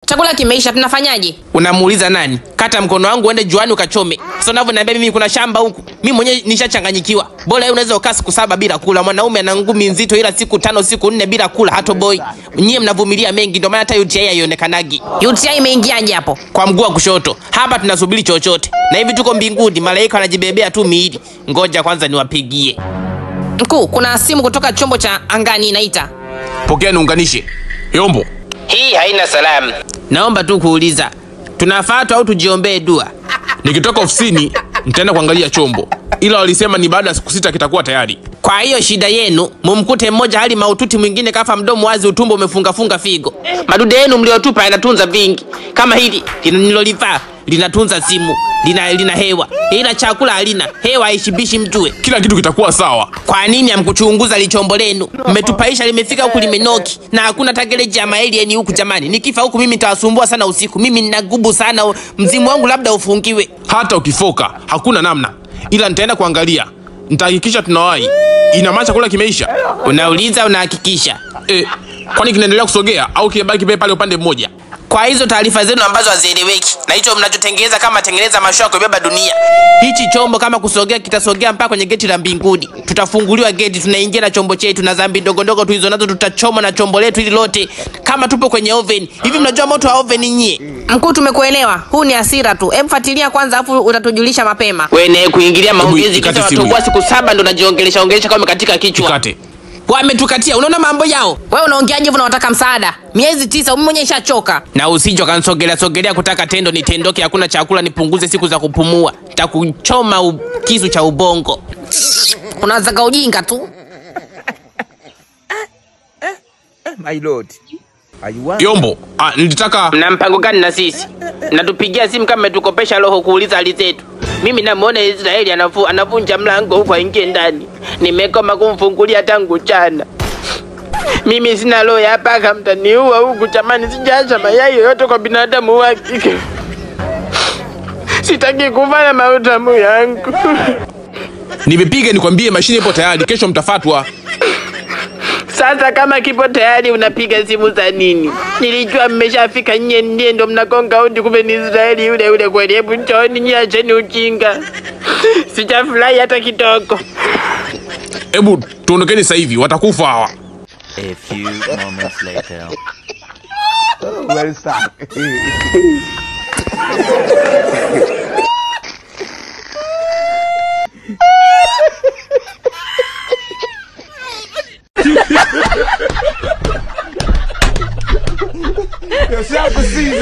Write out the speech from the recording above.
Chakula kimeisha, tunafanyaje? Unamuuliza nani? Kata mkono wangu uende juani ukachome. Sasa unavyoniambia mimi kuna shamba huku. Mimi mwenyewe nishachanganyikiwa. Bora wewe unaweza ukaa siku 7 bila kula. Mwanaume ana ngumi nzito ila siku 5 siku 4 bila kula hato boy. Nyie mnavumilia mengi ndio maana hata UTI haionekanagi. UTI imeingiaje hapo? Kwa mguu wa kushoto. Hapa tunasubiri chochote. Na hivi tuko mbinguni, malaika wanajibebea tu miili. Ngoja kwanza niwapigie. Mkuu, kuna simu kutoka chombo cha angani inaita. Pokea niunganishe. Yombo. Hii haina salamu. Naomba tu kuuliza, tunafuatwa au tujiombee dua? Nikitoka ofisini nitaenda kuangalia chombo. Ila walisema ni baada ya siku 6 kitakuwa tayari. Kwa hiyo shida yenu, mumkute mmoja hali maututi mwingine kafa mdomo wazi utumbo umefunga figo. Madude yenu mliotupa yanatunza vingi. Kama hili nilolivaa linatunza simu, lina hewa. Ila chakula halina, hewa haishibishi mtue. Kila kitu kitakuwa sawa. Kwa nini hamkuchunguza lichombo lenu? Mmetupaisha limefika huku limenoki na hakuna tageleji ya maelieni huku jamani. Nikifa huku mimi nitawasumbua sana usiku. Mimi ninagubu sana, mzimu wangu labda ufungiwe. Hata ukifoka hakuna namna. Ila nitaenda kuangalia. Nitahakikisha tunawahi. Ina maana chakula kimeisha. Unauliza unahakikisha. Kwani kinaendelea kusogea au kibaki pale upande mmoja? Kwa hizo taarifa zenu ambazo hazieleweki na hicho mnachotengeneza kama tengeneza mashua kubeba dunia. Hichi chombo kama kusogea kitasogea mpaka kwenye geti la mbinguni. Tutafunguliwa geti, tunaingia na chombo chetu na dhambi ndogo tu hizo nazo tutachoma na chombo letu ili lote kama tupo kwenye oven. Hivi mnajua moto wa oven nyie? Mkuu, tumekuelewa. Huu ni hasira tu. Fuatilia kwanza afu utatujulisha mapema. Wewe naye kuingilia maongezi kisha watobua siku 7 ndo unajiongelesha kama katika kichwa. Ikate. Wametukatia, unaona mambo yao. Wewe unaongeaje hivyo unataka msaada? Miezi 9 mimi mwenyewe nishachoka. Na usijo kansogelea kutaka tendo nitendoke, hakuna chakula nipunguze siku za kupumua. Nitakuchoma kisu cha ubongo. Unaanza ujinga tu. My lord. Yombo, nilitaka na mpango gani na sisi? Natupigia simu kama umetukopesha roho kuuliza hali zetu. Mimi namuona Israeli anavunja mlango huko aingie ndani. Nimekoma kumfungulia tangu jana. Mimi sina roho ya paka, mtaniua huku jamani, sijaacha mayai yote kwa binadamu wake. Sitaki kufanya mautamu yangu. nimepiga nikwambie mashine ipo tayari, kesho mtafatwa. Sasa kama kipo tayari unapiga simu za nini? Nilijua mmeshafika nyie ndiye ndo mnakonga undi kumbe ni Israeli yule kweli. Hebu njooni nyie, acheni ujinga. Sijafurahi hata kidogo. Hebu tuondokeni sasa hivi, watakufa hawa. A few moments later. Well, stop. Yo, shout for season.